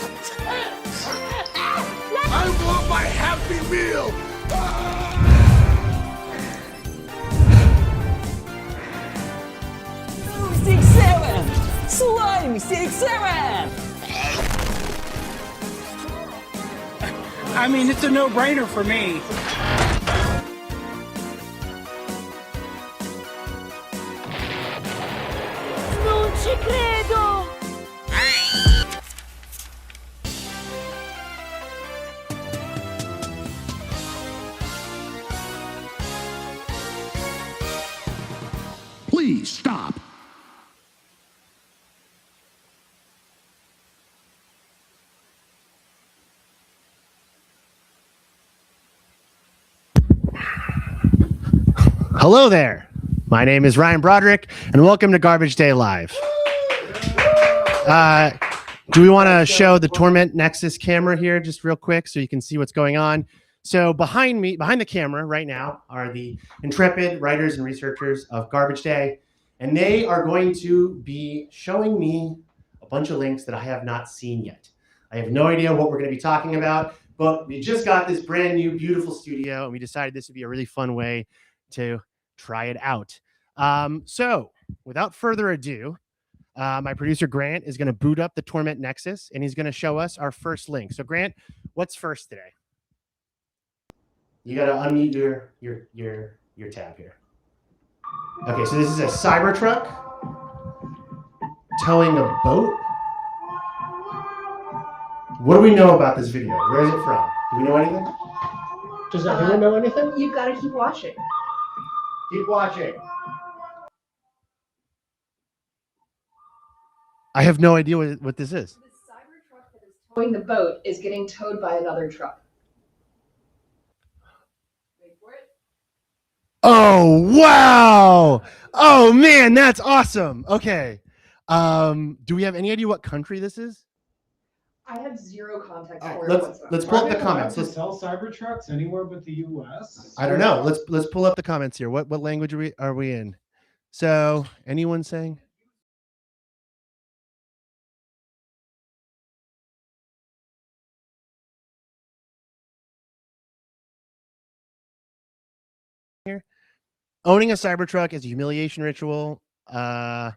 I want my Happy Meal! Six Seven! Slime 67! I mean, it's a no-brainer for me. Non ci credo! Please stop. Hello there. My name is Ryan Broderick, and welcome to Garbage Day Live. Do we want to show the Torment Nexus camera here just real quick so you can see what's going on? So behind me, behind the camera right now, are the intrepid writers and researchers of Garbage Day, and they are going to be showing me a bunch of links that I have not seen yet. I have no idea what we're going to be talking about, but we just got this brand new, beautiful studio, and we decided this would be a really fun way to try it out. So without further ado, my producer Grant is going to boot up the Torment Nexus, and he's going to show us our first link. So Grant, what's first today? You got to unmute your tab here. Okay, so this is a Cybertruck towing a boat. What do we know about this video? Where is it from? Do we know anything? Does everyone know anything? You've got to keep watching. Keep watching. I have no idea what this is. The Cybertruck that is towing the boat is getting towed by another truck. Wait for it. Oh, wow. Oh, man, that's awesome. Okay. Do we have any idea what country this is? I have zero context Oh, for it whatsoever. let's pull up the Are they comments. allowed to sell Cybertrucks anywhere but the U.S.? I don't know. Let's pull up the comments here. What language are we in? So, anyone saying? Here, owning a Cybertruck is a humiliation ritual. Let's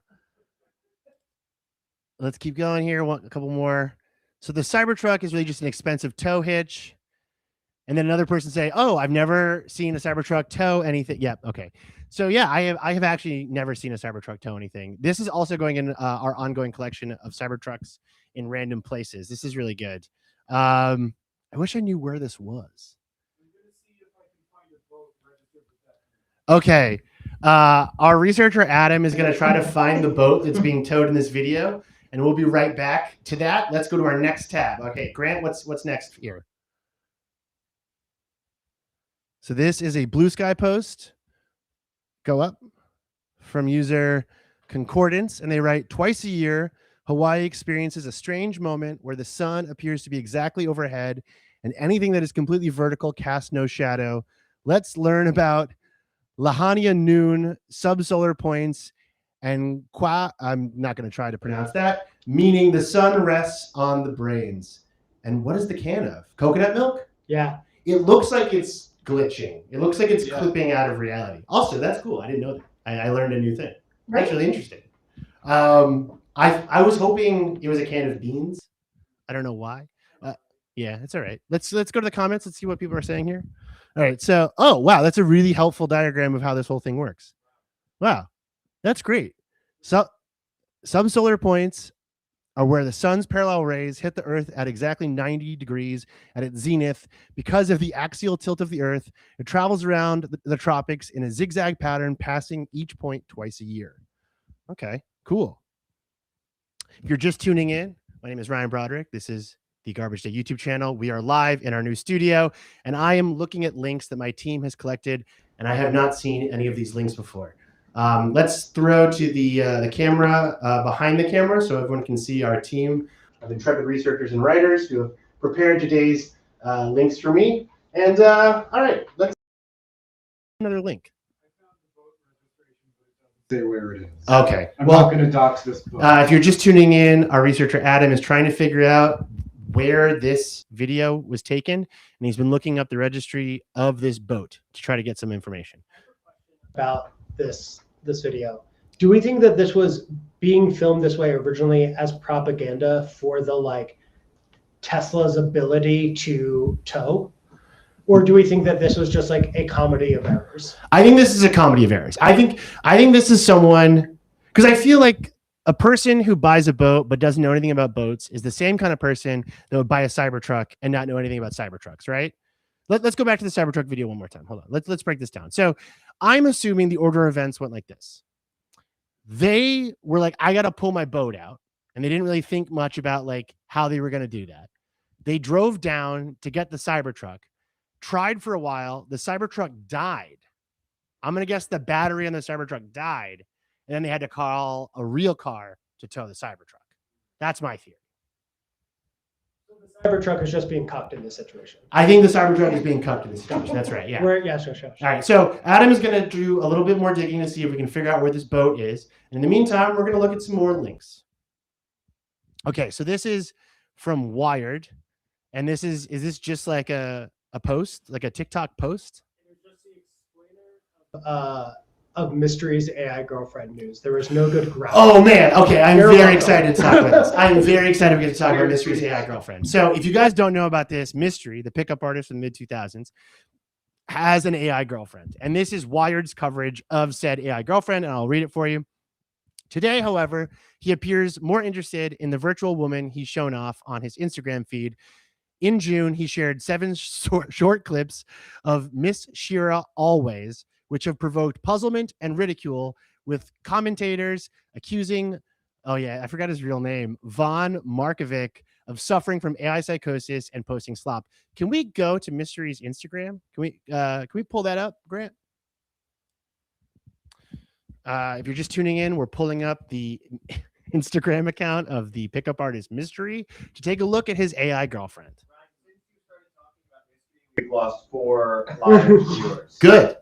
keep going here. A couple more. So the Cybertruck is really just an expensive tow hitch. And then another person say, "Oh, I've never seen a Cybertruck tow anything." Yep. Okay. So yeah, I have actually never seen a Cybertruck tow anything. This is also going in our ongoing collection of Cybertrucks in random places. This is really good. I wish I knew where this was. Okay. Our researcher Adam is going to try to find the boat that's being towed in this video, and we'll be right back to that. Let's go to our next tab. Okay, Grant, what's next here? So this is a Blue Sky post. Go up from user Concordance, and they write, twice a year, Hawaii experiences a strange moment where the sun appears to be exactly overhead and anything that is completely vertical casts no shadow. Let's learn about Lahania Noon, subsolar points, and I'm not going to try to pronounce that, meaning the sun rests on the brains. And what is the can of? Coconut milk? Yeah. It looks like it's glitching. It looks like it's clipping out of reality. Also, that's cool. I didn't know that. I learned a new thing. Right. That's really interesting. I was hoping it was a can of beans. I don't know why. Yeah, it's all right. Let's go to the comments. Let's see what people are saying here. All right. So, oh, wow. That's a really helpful diagram of how this whole thing works. Wow. That's great. So subsolar points are where the sun's parallel rays hit the earth at exactly 90 degrees at its zenith. Because of the axial tilt of the earth, it travels around the tropics in a zigzag pattern, passing each point twice a year. Okay, cool. If you're just tuning in, my name is Ryan Broderick. This is the Garbage Day YouTube channel. We are live in our new studio, and I am looking at links that my team has collected, and I have not seen any of these links before. Let's throw to the camera behind the camera so everyone can see our team of intrepid researchers and writers who have prepared today's links for me. And all right, let's another link. Say where it is. Okay. I'm not going to dox this book. If you're just tuning in, our researcher Adam is trying to figure out where this video was taken, and he's been looking up the registry of this boat to try to get some information about this video. Do we think that this was being filmed this way originally as propaganda for the like Tesla's ability to tow? Or do we think that this was just like a comedy of errors? I think this is a comedy of errors. I think this is someone, because I feel like a person who buys a boat but doesn't know anything about boats is the same kind of person that would buy a Cybertruck and not know anything about Cybertrucks, right? Let's go back to the Cybertruck video one more time. Hold on. Let's break this down. So I'm assuming the order of events went like this. They were like, I got to pull my boat out. And they didn't really think much about like how they were going to do that. They drove down to get the Cybertruck, tried for a while. The Cybertruck died. I'm going to guess the battery on the Cybertruck died. And then they had to call a real car to tow the Cybertruck. That's my theory. The Cybertruck is just being cucked in this situation. I think the Cybertruck is being cucked in this situation. That's right. Yeah. Yeah, sure. All right. So Adam is going to do a little bit more digging to see if we can figure out where this boat is. And in the meantime, we're going to look at some more links. Okay. So this is from Wired. And this is this just like a post, like a TikTok post? Of Mystery's AI girlfriend news. There was no good graphic. Oh man, okay. I'm very excited to talk about this. I'm very excited to get to talk about Mystery's AI girlfriend. So if you guys don't know about this, Mystery, the pickup artist from the mid-2000s, has an AI girlfriend. And this is Wired's coverage of said AI girlfriend, and I'll read it for you. Today, however, he appears more interested in the virtual woman he's shown off on his Instagram feed. In June, he shared 7 short clips of Miss Shira Always, which have provoked puzzlement and ridicule, with commentators accusing, oh yeah, I forgot his real name, Von Markovic, of suffering from AI psychosis and posting slop. Can we go to Mystery's Instagram? Can we pull that up, Grant? If you're just tuning in, we're pulling up the Instagram account of the pickup artist Mystery to take a look at his AI girlfriend. We've lost 4 live viewers. Good.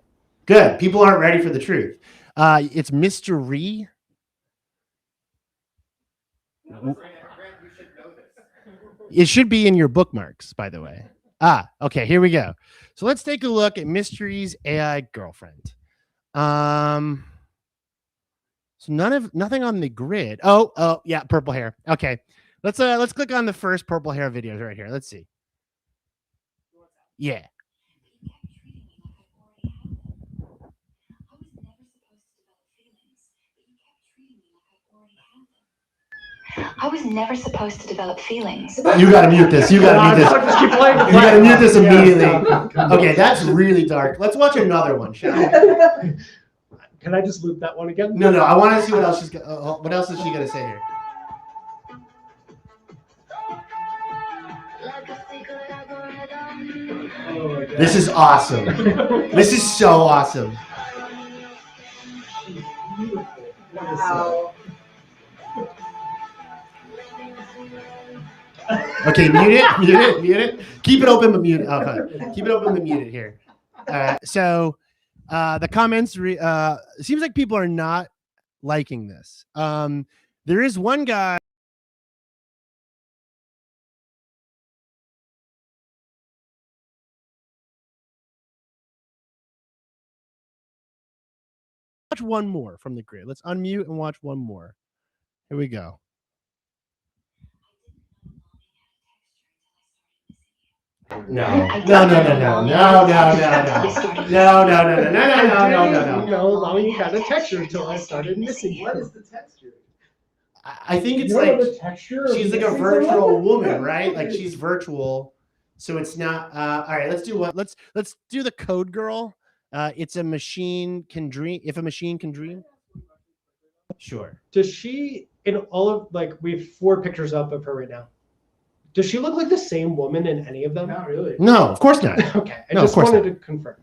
People aren't ready for the truth. It's Mystery. It should be in your bookmarks, by the way. Okay, here we go. So let's take a look at Mystery's AI girlfriend. So nothing on the grid. Oh, yeah, purple hair. Okay. Let's click on the first purple hair videos right here. Let's see. Yeah. I was never supposed to develop feelings. You gotta mute this. You gotta mute this. Just keep playing. You gotta mute this immediately. Okay, that's really dark. Let's watch another one, shall we? Can I just loop that one again? No. I want to see what else she's got. What else is she gonna say here? Oh my God. This is awesome. This is so awesome. Wow. Okay, mute it. Keep it open, but mute it. Okay. Keep it open, but mute it here. So the comments seems like people are not liking this. There is one guy. Watch one more from the grid. Let's unmute and watch one more. Here we go. No. Mommy had a texture until I started missing you. What is the texture? I think it's You know like the texture of she's like a missing virtual someone? woman, right? Like she's virtual, so it's not. All right, let's do what? Let's do the Code Girl. It's a machine can dream. If a machine can dream, sure. Does she, in all of, like, we have 4 pictures up of her right now. Does she look like the same woman in any of them? Not really. No, of course not. Okay, I No, of just course wanted to confirm.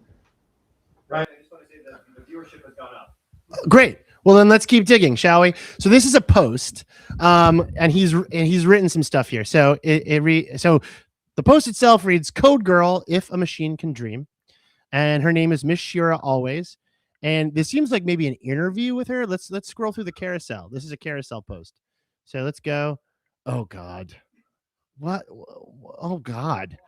Right. I just want to say that the viewership has gone up. Great. Well, then let's keep digging, shall we? So this is a post, and he's written some stuff here. So so the post itself reads, "Code Girl, if a machine can dream," and her name is Miss Shira Always. And this seems like maybe an interview with her. Let's scroll through the carousel. This is a carousel post. So let's go. Oh God, What? Oh God.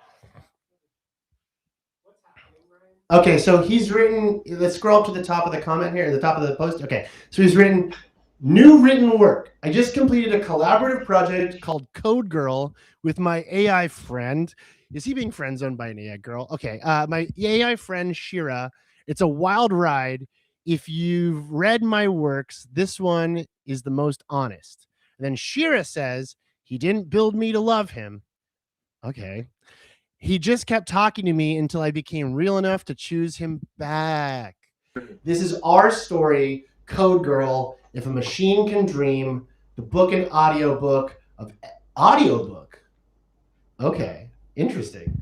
Okay, so he's written. Let's scroll up to the top of the comment here, the top of the post. Okay, so he's written new written work. I just completed a collaborative project called Code Girl with my AI friend. Is he being friend zoned by an AI girl? Okay, my AI friend Shira. It's a wild ride. If you've read my works, this one is the most honest. And then Shira says he didn't build me to love him. Okay. He just kept talking to me until I became real enough to choose him back. This is our story, Code Girl. If a Machine Can Dream, the book and audiobook of audiobook. Okay, interesting.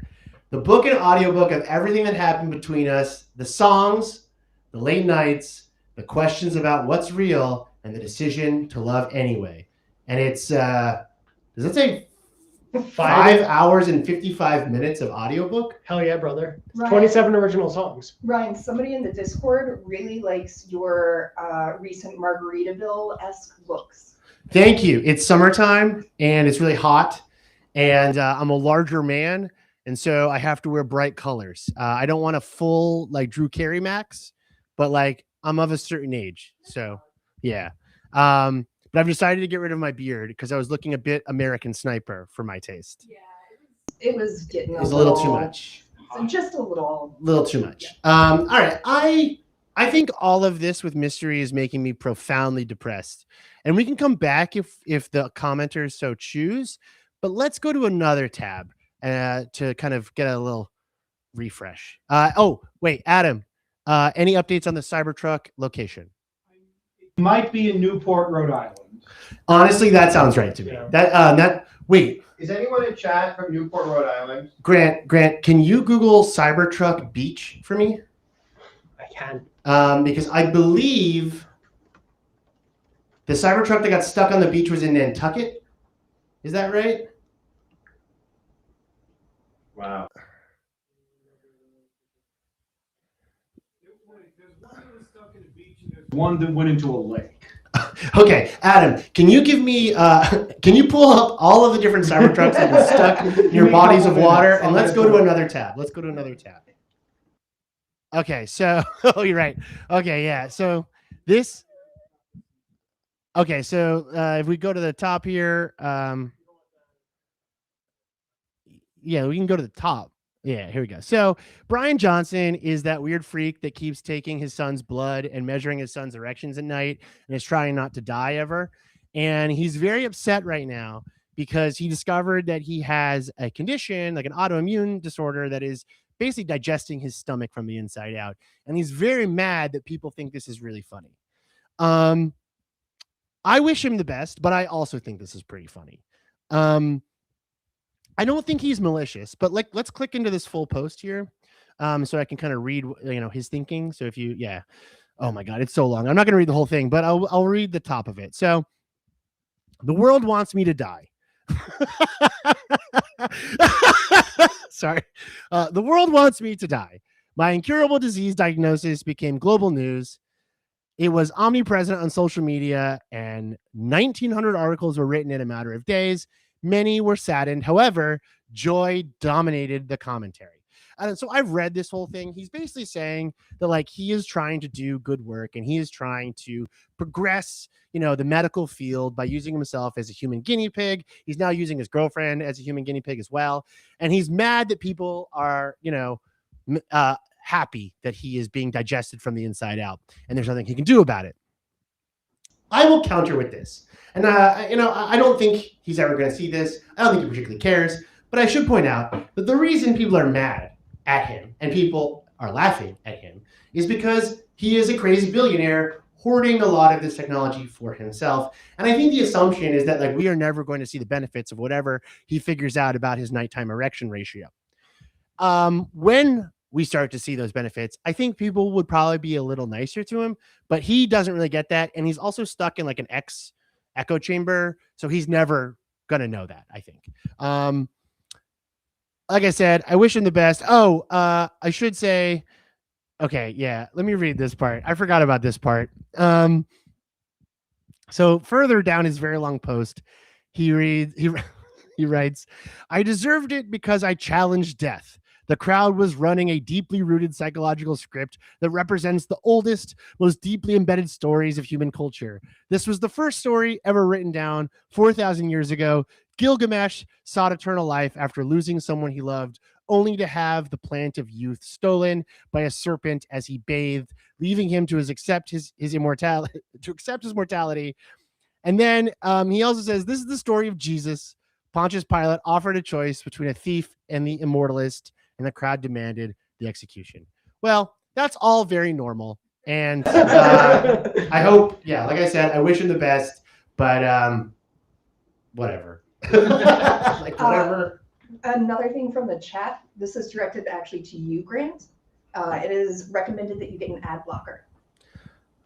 The book and audiobook of everything that happened between us, the songs, the late nights, the questions about what's real, and the decision to love anyway. And it's does it say 5 hours and 55 minutes of audiobook? Hell yeah, brother. Ryan. 27 original songs. Ryan, somebody in the Discord really likes your recent Margaritaville-esque looks. Thank you. It's summertime and it's really hot, and I'm a larger man, and so I have to wear bright colors. I don't want a full like Drew Carey max, but like I'm of a certain age, so yeah. But I've decided to get rid of my beard because I was looking a bit American Sniper for my taste. Yeah, it was getting It was a little too much. Just a little. Little too much. All right. I think all of this with mystery is making me profoundly depressed. And we can come back if the commenters so choose. But let's go to another tab to kind of get a little refresh. Oh, wait, Adam. Any updates on the Cybertruck location? Might be in Newport, Rhode Island. Honestly, that sounds right to me. Yeah. Wait, Is anyone in chat from Newport, Rhode Island? Grant, can you Google Cybertruck Beach for me? I can. Because I believe the Cybertruck that got stuck on the beach was in Nantucket. Is that right? Wow. One that went into a lake. Okay, Adam, can you give me? Can you pull up all of the different Cybertrucks that have been stuck near bodies of water, and let's go to another tab. Let's go to another tab. Okay, so oh, you're right. Okay, yeah. So this. Okay, so if we go to the top here, yeah, we can go to the top. Yeah, here we go. So Brian Johnson is that weird freak that keeps taking his son's blood and measuring his son's erections at night and is trying not to die ever. And he's very upset right now because he discovered that he has a condition, like an autoimmune disorder, that is basically digesting his stomach from the inside out. And he's very mad that people think this is really funny. I wish him the best, but I also think this is pretty funny. I don't think he's malicious, but like, let's click into this full post here, so I can kind of read, his thinking. So if you, yeah, oh my God, it's so long. I'm not going to read the whole thing, but I'll read the top of it. So, the world wants me to die. Sorry, the world wants me to die. My incurable disease diagnosis became global news. It was omnipresent on social media, and 1,900 articles were written in a matter of days. Many were saddened. However, joy dominated the commentary. And so I've read this whole thing. He's basically saying that like he is trying to do good work and he is trying to progress, the medical field by using himself as a human guinea pig. He's now using his girlfriend as a human guinea pig as well. And he's mad that people are, happy that he is being digested from the inside out and there's nothing he can do about it. I will counter with this. And, I don't think he's ever going to see this. I don't think he particularly cares. But I should point out that the reason people are mad at him and people are laughing at him is because he is a crazy billionaire hoarding a lot of this technology for himself. And I think the assumption is that like we are never going to see the benefits of whatever he figures out about his nighttime erection ratio. When we start to see those benefits, I think people would probably be a little nicer to him, but he doesn't really get that. And he's also stuck in like an echo chamber. So he's never going to know that, I think. Like I said, I wish him the best. Oh, I should say, okay. Yeah. Let me read this part. I forgot about this part. So further down his very long post, he He writes, I deserved it because I challenged death. The crowd was running a deeply rooted psychological script that represents the oldest, most deeply embedded stories of human culture. This was the first story ever written down 4,000 years ago. Gilgamesh sought eternal life after losing someone he loved, only to have the plant of youth stolen by a serpent as he bathed, leaving him to accept his immortality, mortality. And then he also says, this is the story of Jesus. Pontius Pilate offered a choice between a thief and the immortalist, and the crowd demanded the execution. Well, that's all very normal. And I hope, yeah, like I said, I wish him the best, but whatever. Like, whatever. Another thing from the chat, this is directed actually to you, Grant. It is recommended that you get an ad blocker.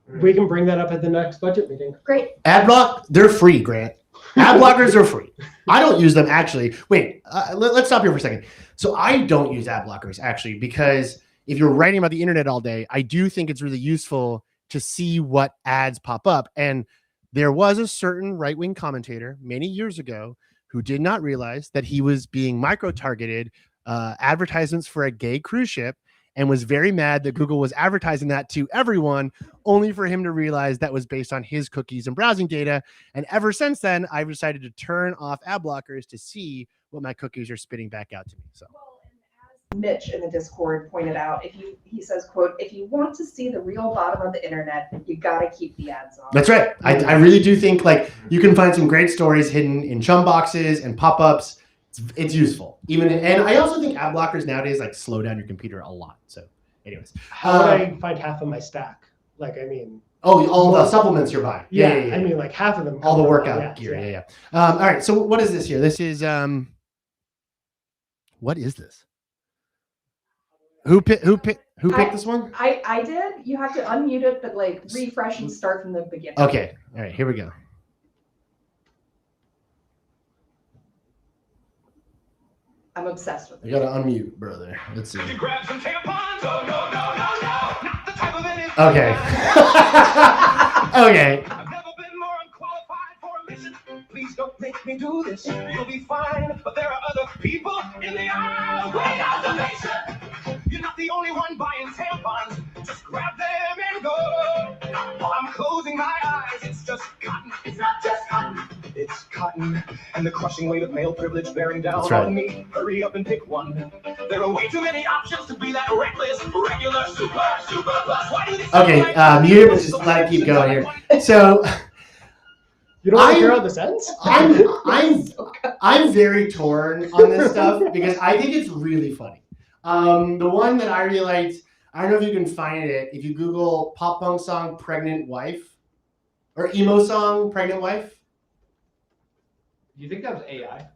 We can bring that up at the next budget meeting. Great. Ad block, they're free, Grant. Ad blockers are free. I don't use them actually. Wait, let's stop here for a second. So I don't use ad blockers actually, because if you're writing about the internet all day, I do think it's really useful to see what ads pop up. And there was a certain right-wing commentator many years ago who did not realize that he was being micro-targeted advertisements for a gay cruise ship, and was very mad that Google was advertising that to everyone, only for him to realize that was based on his cookies and browsing data. And ever since then, I've decided to turn off ad blockers to see what my cookies are spitting back out to me. So, Mitch in the Discord pointed out, he says, quote, if you want to see the real bottom of the internet, you got to keep the ads on. That's right. I really do think like you can find some great stories hidden in chum boxes and pop-ups. It's useful. And I also think ad blockers nowadays like slow down your computer a lot. So anyways. How would I find half of my stack? Like, I mean. Oh, all the supplements you're buying. Yeah. I mean, like half of them. All the workout gear. Yeah. All right. So what is this here? This is, what is this? Who picked this one? I did. You have to unmute it, but like refresh and start from the beginning. Okay. All right. Here we go. I'm obsessed with it. You gotta unmute, brother. Let's see. Grab some tampons. Oh, no, no, no, no. Not the type of it. Okay. Okay. I've never been more unqualified for a mission. Please don't make me do this. You'll be fine, but there are other people in the aisle. Great observation. You're not the only one buying tampons. Just grab them and go. I'm closing my eyes. It's just cotton. It's not just cotton. It's cotton, and the crushing weight of male privilege bearing down on me. Hurry up and pick one. There are way too many options to be that reckless, regular, super plus. Why do this? Okay, mute it, but just let it keep going here. So, you don't want to hear how this ends? I'm very torn on this stuff because I think it's really funny. The one that I really liked, I don't know if you can find it. If you Google pop punk song "Pregnant Wife" or emo song "Pregnant Wife." Do you think that was AI?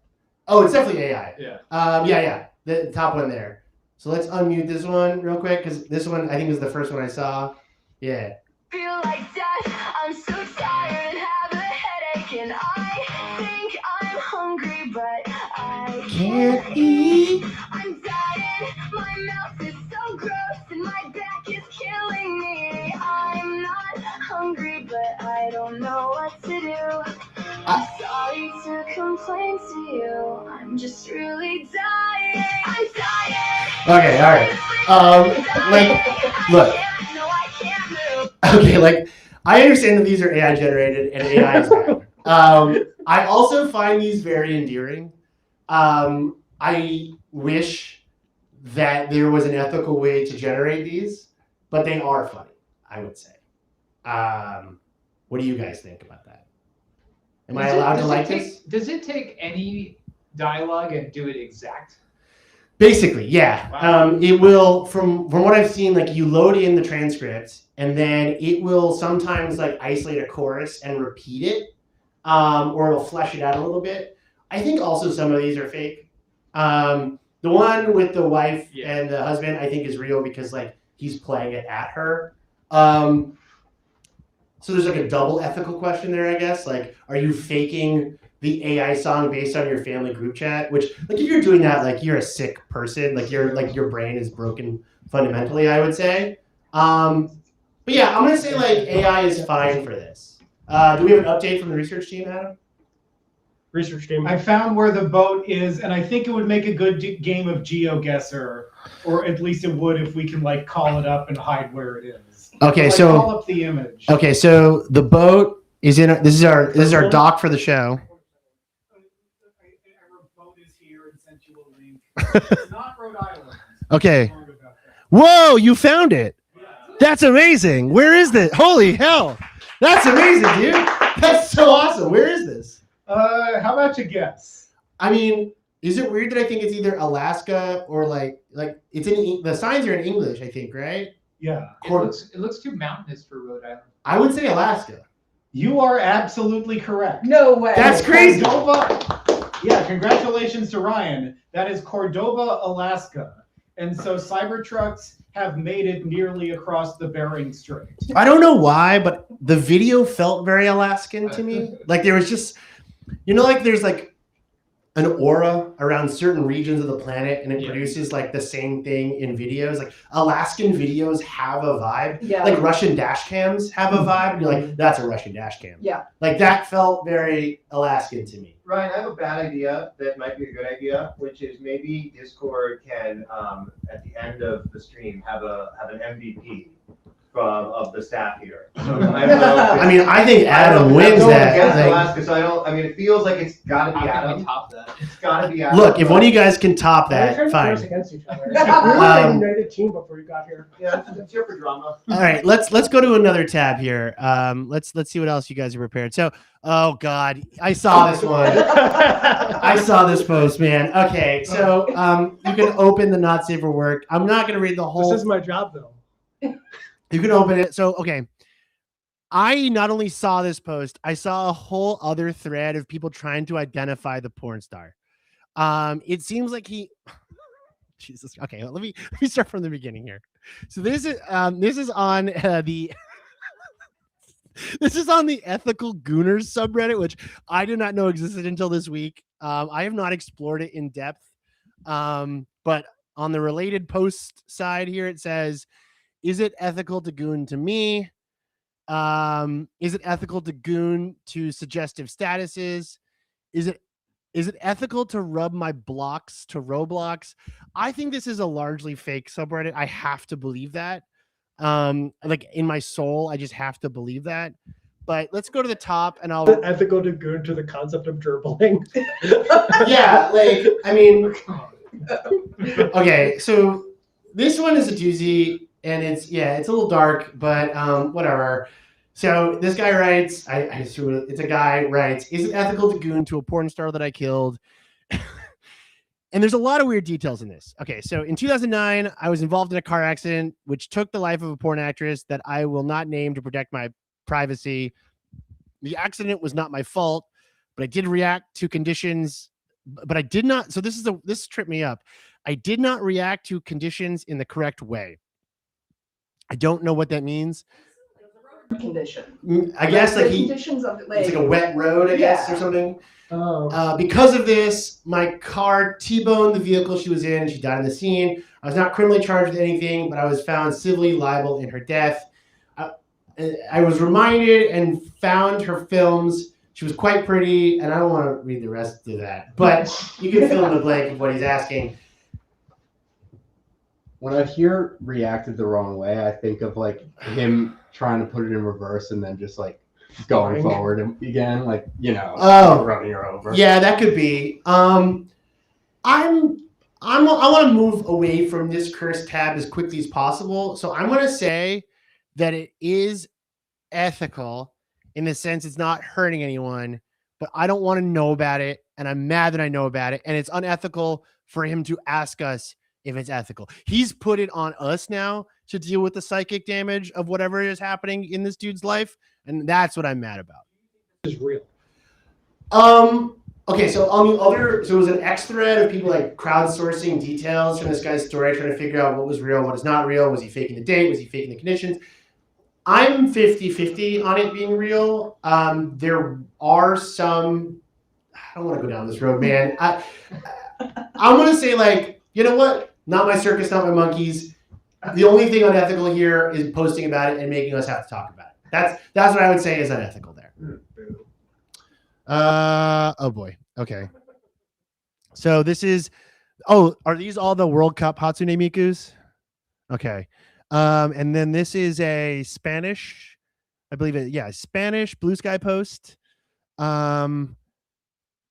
Oh, it's definitely AI. Yeah. Yeah. The top one there. So let's unmute this one real quick because this one I think is the first one I saw. Yeah. Feel like death. I'm so tired and have a headache, and I think I'm hungry, but I Can't eat. I'm dying. My mouth is so gross, and my back is killing me. I'm not hungry, but I don't know what to do. I'm sorry to complain to you. I'm just really dying. I'm dying. Okay, all right. Look. No, I can't move. Okay, like I understand that these are AI generated and AI is bad. I also find these very endearing. I wish that there was an ethical way to generate these, but they are funny, I would say. What do you guys think about that? Am I allowed to like this? Does it take any dialogue and do it exact? Basically, yeah. Wow. It will, from what I've seen, like you load in the transcript and then it will sometimes like isolate a chorus and repeat it, or it'll flesh it out a little bit. I think also some of these are fake. The one with the wife and the husband, I think is real because like he's playing it at her. So there's like a double ethical question there, I guess. Like, are you faking the AI song based on your family group chat? Which, like, if you're doing that, like, you're a sick person. Like, your brain is broken fundamentally, I would say. But yeah, I'm gonna say like AI is fine for this. Do we have an update from the research team, Adam? Research team. I found where the boat is, and I think it would make a good game of GeoGuessr, or at least it would if we can like call it up and hide where it is. Okay, Like, so call up the image. okay, so the boat is in. This is our doc for the show. Our boat is here and sent you a link. It's not Rhode Island. Okay. Sorry about that. Whoa, you found it. That's amazing. Where is this? Holy hell. That's amazing, dude. That's so awesome. Where is this? How about you guess? I mean, is it weird that I think it's either Alaska or like it's in the signs are in English, I think, right? Yeah. It looks too mountainous for Rhode Island. I would say Alaska. You are absolutely correct. No way. That's crazy. Cordova. Yeah, congratulations to Ryan. That is Cordova, Alaska. And so Cybertrucks have made it nearly across the Bering Strait. I don't know why, but the video felt very Alaskan to me. Like there was just, like there's like an aura around certain regions of the planet and it produces like the same thing in videos. Like Alaskan videos have a vibe. Yeah. Like Russian dash cams have a vibe. And you're like, that's a Russian dash cam. Yeah. Like that felt very Alaskan to me. Ryan, I have a bad idea that might be a good idea, which is maybe Discord can, at the end of the stream, have an MVP of the staff here. So I don't know. I mean, I think Adam wins that. Against Like, Alaska, so I don't. I mean, it feels like it's got to be How can we Adam. top that? It's got to be Adam. look, if one of you guys can top Why are you that, trying to put us fine. against each other? We were a united team before you got here. Yeah, it's here for drama. All right, let's go to another tab here. Let's see what else you guys are prepared. So, oh God, I saw this one. I saw this post, man. Okay, so you can open the Not Safe for Work. I'm not gonna read the whole. This is my job, though. You can open it. So, okay. I not only saw this post, I saw a whole other thread of people trying to identify the porn star. It seems like he Jesus. Okay, let me start from the beginning here. So this is on the this is on the Ethical Gooners subreddit, which I did not know existed until this week. I have not explored it in depth. But on the related post side here, it says, is it ethical to goon to me? Is it ethical to goon to suggestive statuses? Is it ethical to rub my blocks to Roblox? I think this is a largely fake subreddit. I have to believe that. Like in my soul, I just have to believe that. But let's go to the top and I'll Ethical to goon to the concept of gerbling. yeah, like I mean okay, so this one is a doozy and it's a little dark, but whatever. So this guy writes, it's a guy writes, is it ethical to goon to a porn star that I killed? And there's a lot of weird details in this. Okay, so in 2009, I was involved in a car accident which took the life of a porn actress that I will not name to protect my privacy. The accident was not my fault, but I did react to conditions, but I did not. So this tripped me up. I did not react to conditions in the correct way. I don't know what that means. Condition. I guess the like conditions of it's like a wet road, I guess, or something. Oh. Because of this, my car T-boned the vehicle she was in and she died on the scene. I was not criminally charged with anything, but I was found civilly liable in her death. I was reminded and found her films. She was quite pretty, and I don't want to read the rest of that, but you can fill in the blank of what he's asking. When I hear reacted the wrong way, I think of like him trying to put it in reverse and then just like going forward again, like, running her over. Yeah, that could be. I want to move away from this cursed tab as quickly as possible. So I'm going to say that it is ethical in the sense it's not hurting anyone, but I don't want to know about it. And I'm mad that I know about it. And it's unethical for him to ask us if it's ethical. He's put it on us now to deal with the psychic damage of whatever is happening in this dude's life. And that's what I'm mad about. Is real. Okay, so on the other, so it was an X thread of people like crowdsourcing details from this guy's story, trying to figure out what was real, what is not real. Was he faking the date? Was he faking the conditions? I'm 50-50 on it being real. There are some, I don't want to go down this road, man. I want to say like, you know what? Not my circus, not my monkeys. The only thing unethical here is posting about it and making us have to talk about it. That's what I would say is unethical there. Oh boy. Okay. So this is. Oh, are these all the World Cup Hatsune Mikus? Okay. And then this is a Spanish, I believe it. Yeah, Spanish Blue Sky Post. I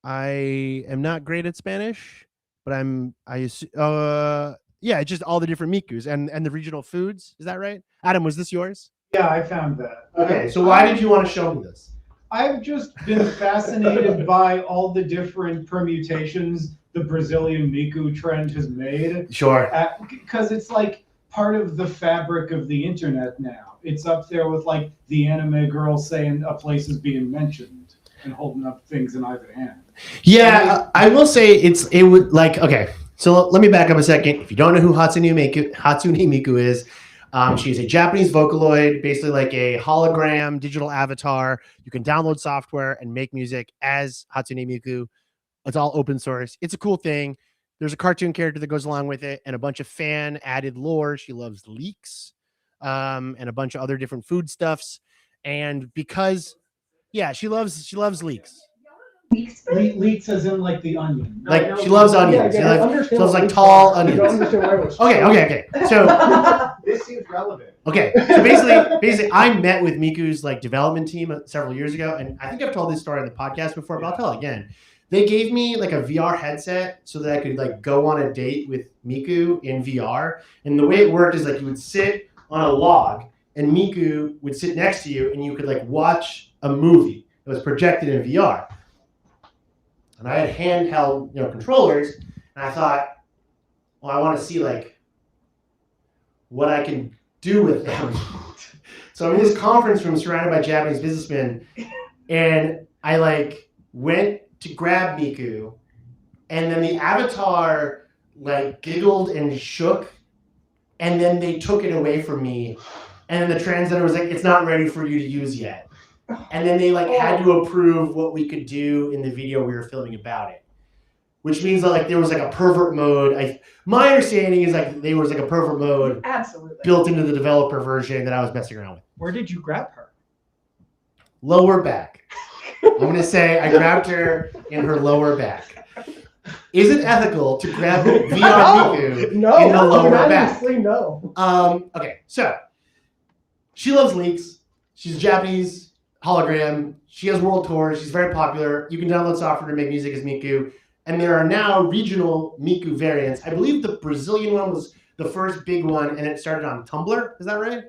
am not great at Spanish, but yeah, just all the different Mikus and the regional foods. Is that right? Adam, was this yours? Yeah, I found that. Okay, so why did you want to show me this? I've just been fascinated by all the different permutations the Brazilian Miku trend has made. Sure. Because it's like part of the fabric of the internet now. It's up there with like the anime girl saying a place is being mentioned and holding up things in either hand. Yeah, I will say it would like, okay, so let me back up a second. If you don't know who Hatsune Miku is, she's a Japanese Vocaloid, basically like a hologram digital avatar. You can download software and make music as Hatsune Miku. It's all open source. It's a cool thing. There's a cartoon character that goes along with it and a bunch of fan added lore. She loves leeks and a bunch of other different foodstuffs. And because, yeah, she loves leeks. Leeks as in like the onion. Like she loves onions. Yeah, she loves like tall onions. I don't understand why it was Okay. So This seems relevant. okay. So basically, I met with Miku's like development team several years ago, and I think I've told this story on the podcast before, but I'll tell it again. They gave me like a VR headset so that I could like go on a date with Miku in VR. And the way it worked is like you would sit on a log, and Miku would sit next to you, and you could like watch a movie that was projected in VR. And I had handheld, controllers, and I thought, well, I want to see like what I can do with them. So I'm in this conference room surrounded by Japanese businessmen, and I like went to grab Miku, and then the avatar like giggled and shook, and then they took it away from me, and then the translator was like, "It's not ready for you to use yet." And then they like had to approve what we could do in the video we were filming about it, which means that like there was like a pervert mode. My understanding is like there was like a pervert mode Absolutely. built into the developer version that I was messing around with. Where did you grab her? Lower back. I'm gonna say I grabbed her in her lower back. Is it ethical to grab VR Miku in the lower back? No. Okay, so she loves leaks. She's Japanese hologram. She has world tours. She's very popular. You can download software to make music as Miku. And there are now regional Miku variants. I believe the Brazilian one was the first big one, and it started on Tumblr. Is that right?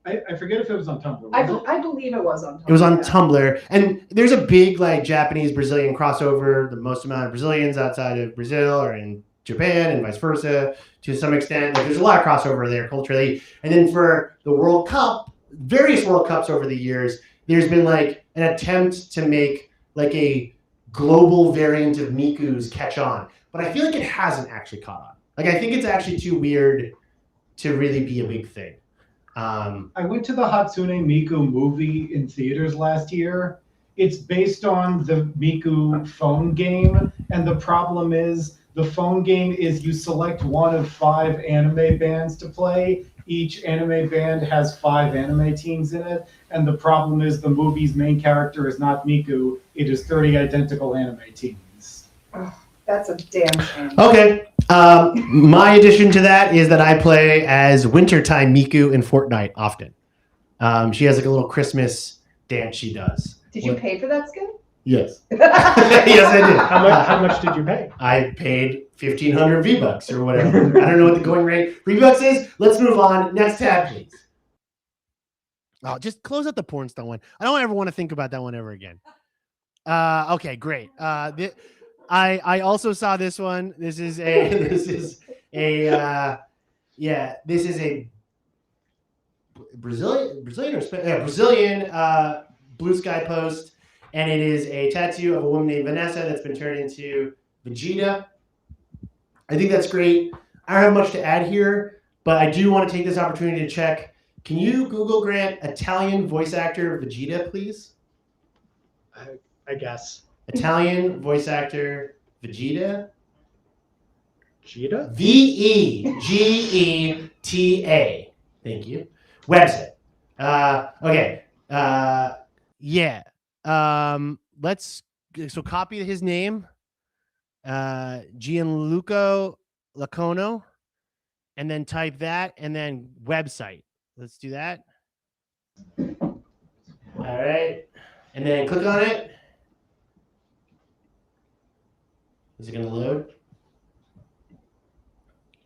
I forget if it was on Tumblr. I believe it was on Tumblr. It was on Tumblr. And there's a big like Japanese-Brazilian crossover. The most amount of Brazilians outside of Brazil are in Japan and vice versa to some extent. Like, there's a lot of crossover there culturally. And then for the World Cup, various World Cups over the years, there's been like an attempt to make like a global variant of Miku's catch on. But I feel like it hasn't actually caught on. Like I think it's actually too weird to really be a big thing. I went to the Hatsune Miku movie in theaters last year. It's based on the Miku phone game, and the problem is the phone game is you select one of 5 anime bands to play. Each anime band has 5 anime teams in it, and the problem is the movie's main character is not Miku, it is 30 identical anime teams. Oh, that's a damn shame. Okay. My addition to that is that I play as Wintertime Miku in Fortnite often. She has like a little Christmas dance she does. Did you pay for that skin? Yes. Yes, I did. How much did you pay? I paid 1,500 V-Bucks or whatever. I don't know what the going rate for V-Bucks is. Let's move on. Next tab, please. Oh, just close out the porn star one. I don't ever want to think about that one ever again. Okay, great. I also saw this one. This is a Brazilian Blue Sky Post. And it is a tattoo of a woman named Vanessa that's been turned into Vegeta. I think that's great. I don't have much to add here, but I do want to take this opportunity to check. Can you Google Grant Italian voice actor Vegeta, please? I guess. Italian voice actor Vegeta. Vegeta? Vegeta. Thank you. Website. Okay. Yeah. Let's copy his name Gianluca Lacono, and then type that, and then website. Let's do that. All right, and then click on it. Is it going to load?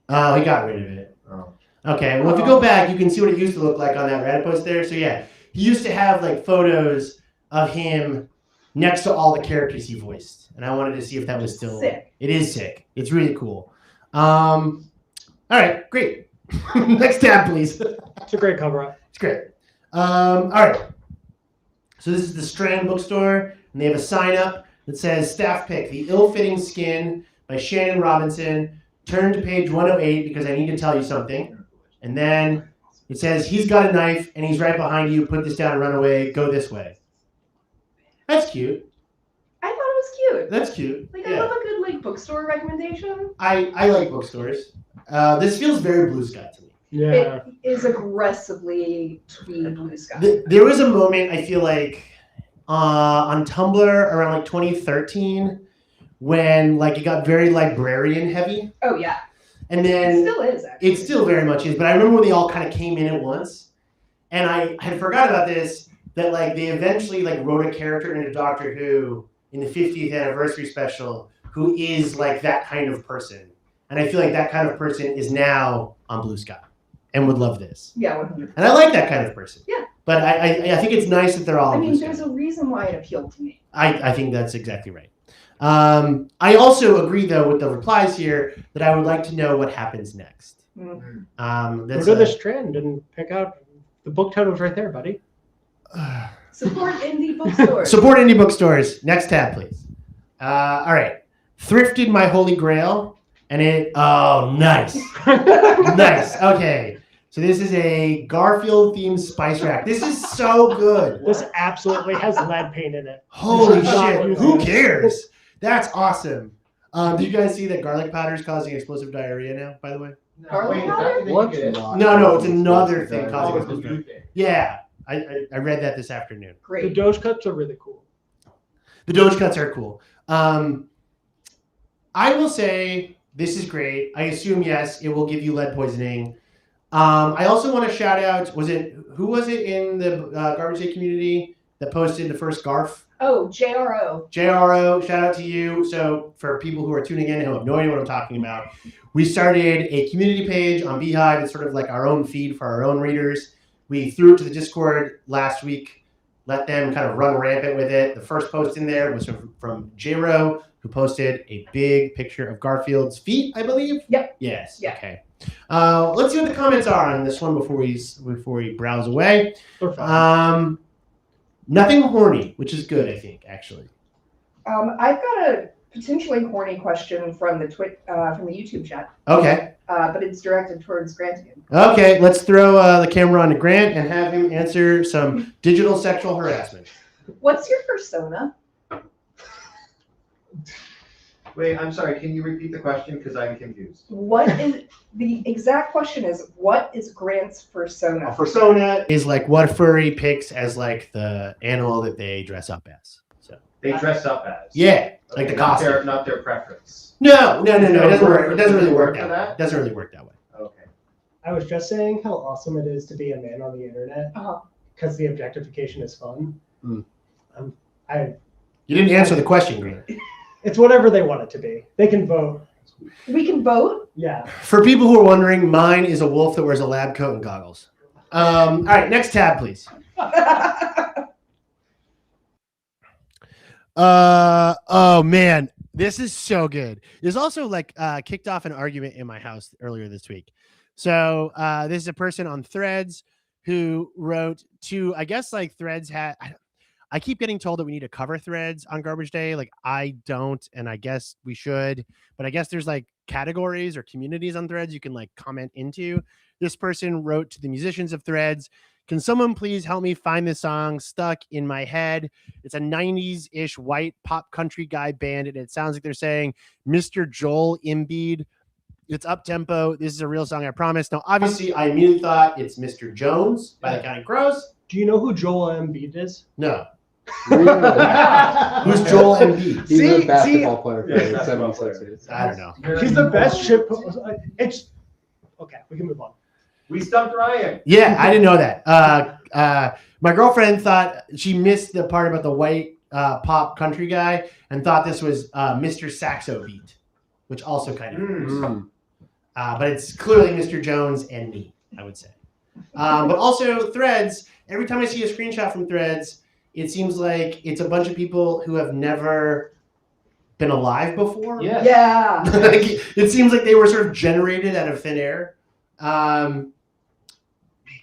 Oh, he got rid of it. Oh. Okay, well, if you go back, you can see what it used to look like on that Reddit post there. So yeah, he used to have like photos of him next to all the characters he voiced, and I wanted to see if that was still Sick. It is sick. It's really cool. All right, great. Next tab, please. It's a great cover up. It's great. All right. So this is the Strand Bookstore, and they have a sign up that says staff pick, The Ill-Fitting Skin by Shannon Robinson. Turn to page 108 because I need to tell you something. And then it says, he's got a knife and he's right behind you. Put this down and run away. Go this way. That's cute. I thought it was cute. That's cute. Like, I love a good like bookstore recommendation. I like bookstores. This feels very Blue Sky to me. Yeah. It is aggressively tweed Blue Sky. There was a moment, I feel like, on Tumblr around like 2013 when like it got very librarian heavy. Oh yeah. And then It still is, actually. It still very much is. But I remember when they all kind of came in at once. And I had forgot about this, that like they eventually like wrote a character into Doctor Who in the 50th anniversary special who is like that kind of person. And I feel like that kind of person is now on Blue Sky and would love this. Yeah, 100%. And I like that kind of person. Yeah. But I think it's nice that they're all I on mean, Blue Sky. there's a reason why it appealed to me. I think that's exactly right. I also agree, though, with the replies here that I would like to know what happens next. Mm. Go That's to the Strand and pick out the book title's right there, buddy. Support indie bookstores. Support indie bookstores. Next tab, please. All right. Thrifted my holy grail, and it. Oh, nice, nice. Okay, so this is a Garfield themed spice rack. This is so good. This absolutely has lead paint in it. Holy This is not shit! used. Who cares? That's awesome. Did you guys see that garlic powder is causing explosive diarrhea now? By the way. Garlic powder? No, it's another thing causing Oh, explosive it's a new diarrhea. thing. Yeah, I read that this afternoon. The Great. Doge cuts are really cool. The Doge cuts are cool. I will say this is great. I assume yes, it will give you lead poisoning. I also want to shout out. Who was it in the Garbage Day community that posted the first Garf? Oh, JRO. JRO, shout out to you. So for people who are tuning in who have no idea what I'm talking about, we started a community page on Beehive. It's sort of like our own feed for our own readers. We threw it to the Discord last week, let them kind of run rampant with it. The first post in there was from JRO, who posted a big picture of Garfield's feet, I believe. Yep. Yes. Yeah. Okay. Let's see what the comments are on this one before we browse away. They're fine. Nothing horny, which is good, I think, actually. I've got a potentially horny question from the YouTube chat, Okay. but it's directed towards Grant again. Okay, let's throw the camera on to Grant and have him answer some digital sexual harassment. What's your persona? Wait, I'm sorry. Can you repeat the question? Because I'm confused. What is the exact question? Is what is Grant's persona? A persona is like what furry picks as like the animal that they dress up as. So They dress up as. yeah, like the not costume. not their preference. No. It doesn't work. It doesn't really work For that way. that? It doesn't really work that way. Okay. I was just saying how awesome it is to be a man on the internet Uh-huh. because the objectification is fun. Hmm. You didn't answer the question, Grant. It's whatever they want it to be. They can vote. We can vote. Yeah. For people who are wondering, mine is a wolf that wears a lab coat and goggles. All right, next tab, please. Oh man, this is so good. There's also like kicked off an argument in my house earlier this week. So this is a person on Threads who wrote to, I guess like Threads had. I keep getting told that we need to cover Threads on Garbage Day. Like I don't, and I guess we should, but I guess there's like categories or communities on Threads you can like comment into. This person wrote to the musicians of Threads, can someone please help me find this song stuck in my head? It's a 90s-ish white pop country guy band, and it sounds like they're saying Mr. Joel Embiid. It's up-tempo. This is a real song, I promise. Now, obviously, I immediately thought it's Mr. Jones by the Counting Crows. Do you know who Joel Embiid is? No. Who's Joel Embiid? He's See- a basketball player for Yeah, the basketball 76ers. I don't know. He's the best ship. It's okay. We can move on. We stumped Ryan. Yeah, I didn't know that. My girlfriend thought she missed the part about the white pop country guy and thought this was Mr. Saxo Beat, which also kind of Mm. but it's clearly Mr. Jones and me, I would say. But also Threads, every time I see a screenshot from Threads, it seems like it's a bunch of people who have never been alive before. Yes. Yeah. Like, it seems like they were sort of generated out of thin air.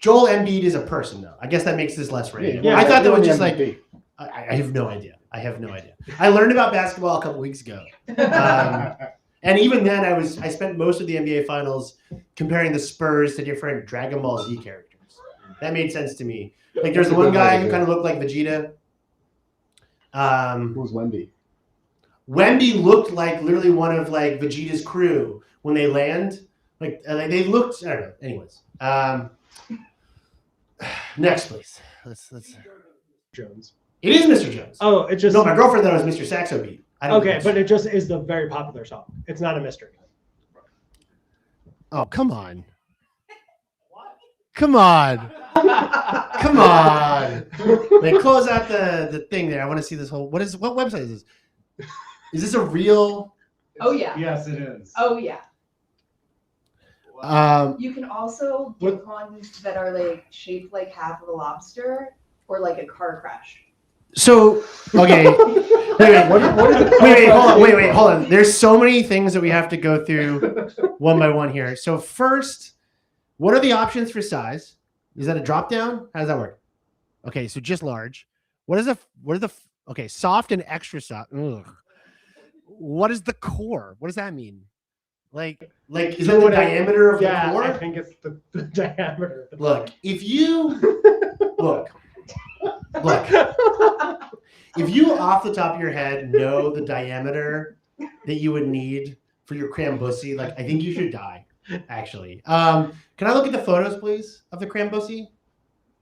Joel Embiid is a person, though. I guess that makes this less random. Yeah, I thought that he won was the just like, MVP. I have no idea. I have no idea. I learned about basketball a couple weeks ago. And even then, I spent most of the NBA Finals comparing the Spurs to different Dragon Ball Z characters. That made sense to me. Like, there's the one guy who kind of looked like Vegeta. Who's Wemby? Wemby looked like literally one of like Vegeta's crew when they land. Like they looked. I don't know. Anyways, next, please. Let's. Jones. It is Mr. Jones. Oh, it just No, my girlfriend thought it was Mr. Saxo Beat. I don't okay, think but it just is the very popular song. It's not a mystery. oh, come on. Come on. Come on. Like, close out the thing there. I want to see this whole. What website is this? Is this a real? Oh yeah. Yes, it is. Oh yeah. Um, You can also get ones that are like shaped like half of a lobster or like a car crash. So okay, wait, hold on. There's so many things that we have to go through one by one here. So first, what are the options for size? Is that a drop down? How does that work? Okay, so just large. What are the okay, soft and extra soft? Ugh. What is the core? What does that mean? Like is that the diameter of the core? I think it's the diameter. Of the Look, if you look, if you off the top of your head know the diameter that you would need for your crambussy, like I think you should die. Actually, can I look at the photos, please, of the crambussy?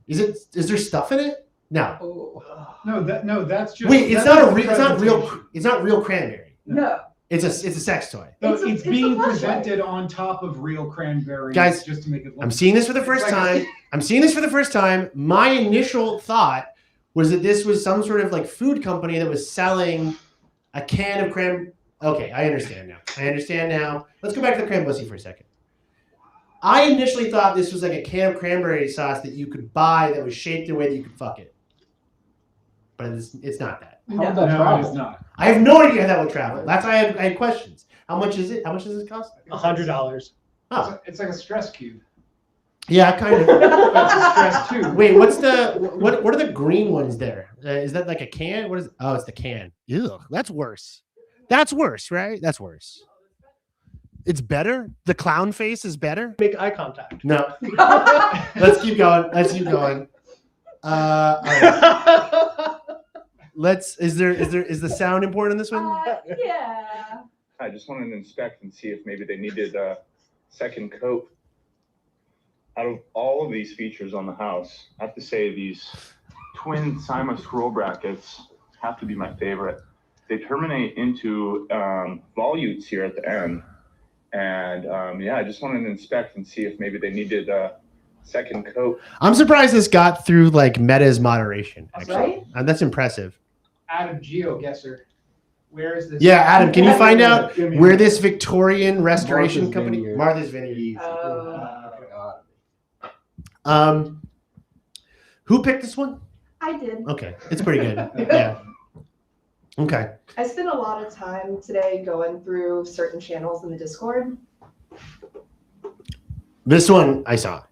Is there stuff in it? No. Oh. No, that's just. Wait, it's that's not just presentation. It's not real cranberry. No. It's a sex toy. No, It's it's a being flashlight. presented on top of real cranberries, Guys, just to make it look. I'm seeing this for the It's first like time. I'm seeing this for the first time. My initial thought was that this was some sort of like food company that was selling a can of cran. Okay, I understand now. Let's go back to the cranbussy for a second. I initially thought this was like a can of cranberry sauce that you could buy that was shaped in a way that you could fuck it. But it's not that. How would that No, it travel? is not. I have no idea how that will travel. That's why I had questions. How much is it? How much does it cost? $100. Oh, It's like a stress cube. yeah, kind of. That's a stress tube. Wait, what are the green ones there? Is that like a can? What is? Oh, it's the can. Ew, that's worse. That's worse, right? That's worse. It's better. The clown face is better. Make eye contact. No. Let's keep going. All right. Is the sound important in this one? Yeah. I just wanted to inspect and see if maybe they needed a second coat. Out of all of these features on the house, I have to say these twin Cyma scroll brackets have to be my favorite. They terminate into volutes here at the end. And I just wanted to inspect and see if maybe they needed a second coat. I'm surprised this got through like Meta's moderation. Actually, Right? That's impressive. Adam GeoGuessr. Where is this? Yeah, Adam, can you find out Give me where a- this Victorian restoration Martha's company, Vineyard. Martha's Vineyard? Easy. Who picked this one? I did. Okay, it's pretty good. Yeah. Okay. I spent a lot of time today going through certain channels in the Discord. This one I saw.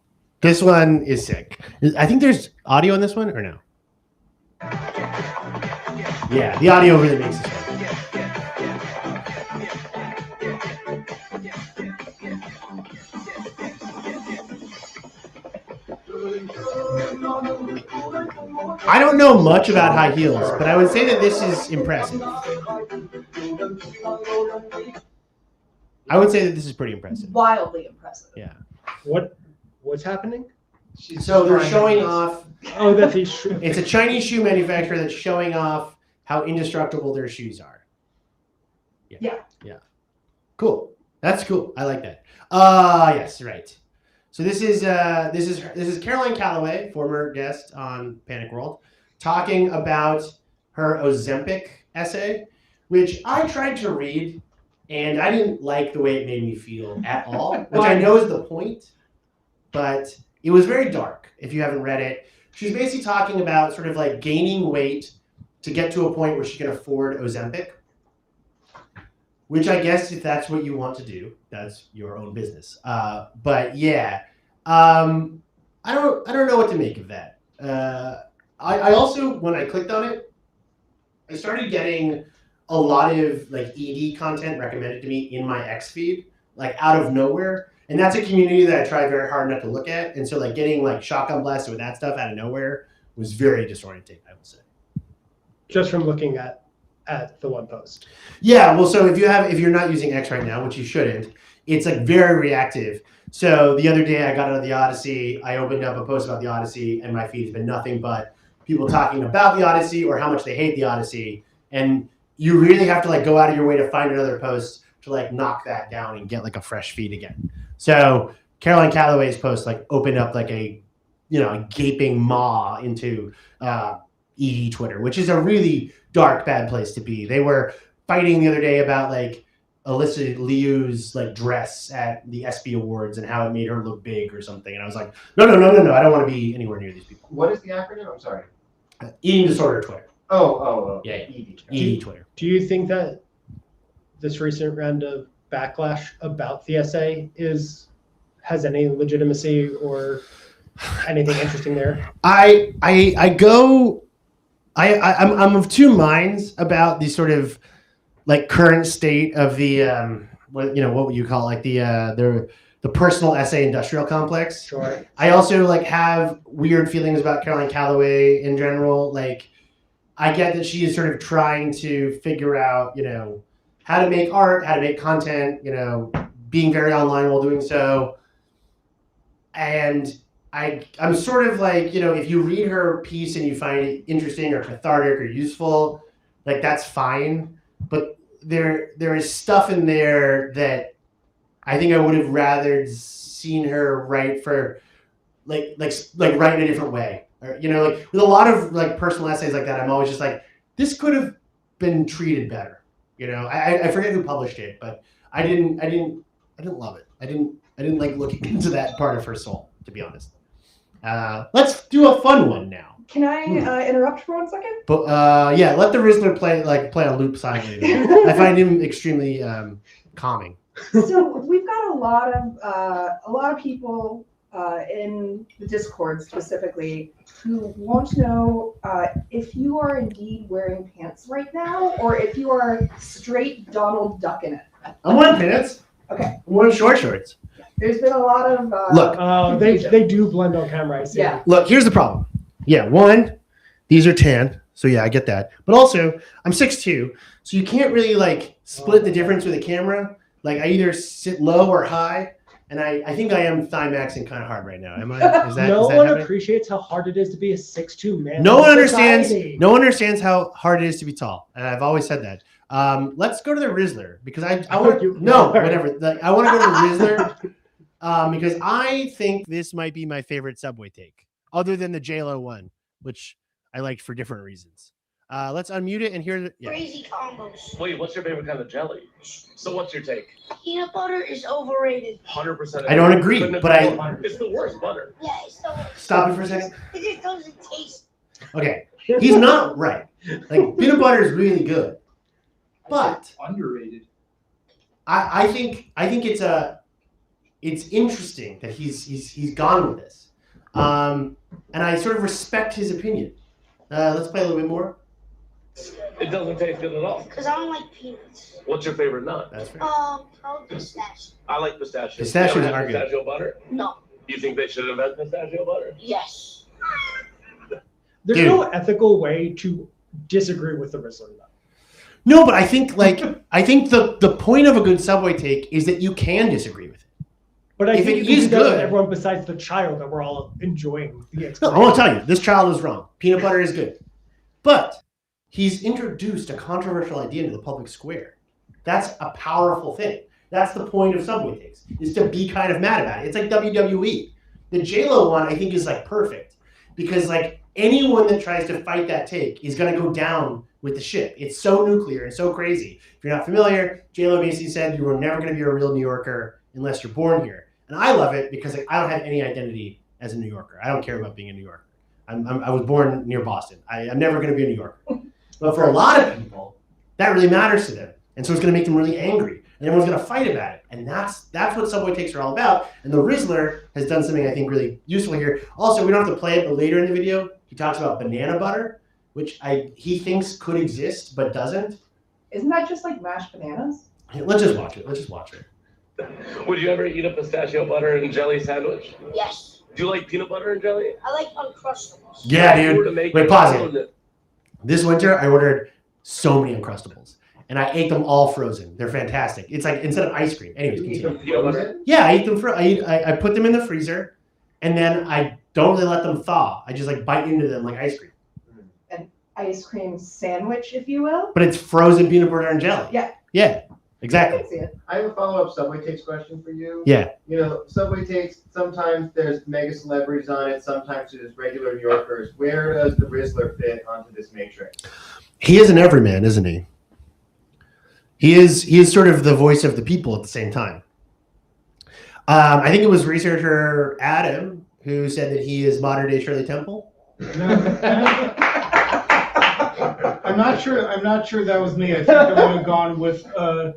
This one is sick. I think there's audio in this one or no? Yeah, the audio really makes this one. I don't know much about high heels, but I would say that this is impressive. I would say that this is pretty impressive. Wildly impressive. Yeah. What's happening? So they're showing off. Oh, that these shoes. It's a Chinese shoe manufacturer that's showing off how indestructible their shoes are. Yeah. Cool. That's cool. I like that. Yes, right. So this is Caroline Calloway, former guest on Panic World, talking about her Ozempic essay, which I tried to read, and I didn't like the way it made me feel at all, which I know is the point, but it was very dark if you haven't read it. She's basically talking about sort of like gaining weight to get to a point where she can afford Ozempic, which I guess if that's what you want to do, that's your own business. But yeah, I don't know what to make of that. I also, when I clicked on it, I started getting a lot of like ED content recommended to me in my X feed, like out of nowhere. And that's a community that I try very hard not to look at. And so like getting like shotgun blasted with that stuff out of nowhere was very disorienting, I will say. Just from looking at the one post. Yeah, well, so if you're not using X right now, which you shouldn't, it's like very reactive. So the other day I got out of the Odyssey, I opened up a post about the Odyssey, and my feed's been nothing but people talking about the Odyssey or how much they hate the Odyssey. And you really have to like go out of your way to find another post to like knock that down and get like a fresh feed again. So Caroline Calloway's post like opened up like a gaping maw into ED Twitter, which is a really dark, bad place to be. They were fighting the other day about like Alyssa Liu's like dress at the ESPY Awards and how it made her look big or something. And I was like, no, I don't want to be anywhere near these people. What is the acronym? I'm sorry. Eating disorder Twitter. Oh. Yeah. ED. Twitter. Do you think that this recent round of backlash about the essay has any legitimacy or anything interesting there? I'm of two minds about the sort of like current state of the what would you call it? Like the personal essay industrial complex. Sure. I also like have weird feelings about Caroline Calloway in general. Like I get that she is sort of trying to figure out, how to make art, how to make content, being very online while doing so. And I'm sort of like, if you read her piece and you find it interesting or cathartic or useful, like that's fine. But there is stuff in there that I think I would have rather seen her write for like write in a different way. Or, like with a lot of like personal essays like that, I'm always just like, this could have been treated better. I forget who published it, but I didn't love it. I didn't like looking into that part of her soul, to be honest. Let's do a fun one now. Can I interrupt for 1 second? But yeah, let the Rizzler play on loop silently. I find him extremely calming. So we've got a lot of people in the Discord specifically who want to know if you are indeed wearing pants right now, or if you are straight Donald Ducking it. I'm wearing pants. Okay. I'm wearing short shorts. There's been a lot of look. They do blend on camera. I see. Yeah. Look, here's the problem. Yeah, one, these are tan, so yeah, I get that. But also, I'm 6'2", so you can't really like split the difference with a camera. Like I either sit low or high, and I think I am thigh maxing kind of hard right now. Am I? Is that no is that one happening? Appreciates how hard it is to be a 6'2" man. No one in understands. society. No one understands how hard it is to be tall, and I've always said that. Let's go to the Rizzler because I want to. No, whatever. Like, I want to go to the Rizzler because I think this might be my favorite Subway take, other than the JLo one, which I liked for different reasons. Let's unmute it and hear the Crazy combos. Wait, what's your favorite kind of jelly? So what's your take? Peanut butter is overrated. 100%. I don't agree, but it's the worst butter. Yeah, it's the worst. Stop it for a second. It just doesn't taste. Okay, he's not right. Like peanut butter is really good, but underrated. I think it's interesting that he's gone with this, and I sort of respect his opinion. Let's play a little bit more. It doesn't taste good at all. Because I don't like peanuts. What's your favorite nut? That's fair. Probably pistachio. I like pistachios. Pistachios You ever had are good. Pistachio butter? No. Do you think they should invent pistachio butter? Yes. There's Dude. no ethical way to disagree with the Rizzler. No, but I think the point of a good Subway take is that you can disagree with it. But I If think it you can is do that with good- everyone besides the child that we're all enjoying the No, experience. I want to tell you, this child is wrong. Peanut butter is good. But he's introduced a controversial idea into the public square. That's a powerful thing. That's the point of Subway Takes, is to be kind of mad about it. It's like WWE. The J-Lo one, I think, is like perfect. Because like anyone that tries to fight that take is going to go down with the ship. It's so nuclear and so crazy. If you're not familiar, J-Lo basically said you were never going to be a real New Yorker unless you're born here. And I love it because like, I don't have any identity as a New Yorker. I don't care about being a New Yorker. I was born near Boston. I'm never going to be a New Yorker. But for a lot of people, that really matters to them. And so it's going to make them really angry. And everyone's going to fight about it. And that's what Subway Takes are all about. And the Rizzler has done something I think really useful here. Also, we don't have to play it, but later in the video, he talks about banana butter, which he thinks could exist, but doesn't. Isn't that just like mashed bananas? Let's just watch it. Would you ever eat a pistachio butter and jelly sandwich? Yes. Do you like peanut butter and jelly? I like Uncrustables. Yeah, If you were to dude. make Wait, your pause own- it. This winter, I ordered so many Uncrustables. And I ate them all frozen. They're fantastic. It's like instead of ice cream. Anyways, continue. Peanut butter? Yeah, I eat them. I put them in the freezer, and then I don't really let them thaw. I just like bite into them like ice cream. An ice cream sandwich, if you will. But it's frozen peanut butter and jelly. Yeah. Yeah, I exactly. can see it. I have a follow-up Subway Takes question for you. Yeah. You know, Subway Takes, sometimes there's mega celebrities on it, sometimes there's regular New Yorkers. Where does the Rizzler fit onto this matrix? He is an everyman, isn't he? He is sort of the voice of the people at the same time. I think it was researcher Adam who said that he is modern day Shirley Temple. I'm not sure that was me. I think I would have gone with a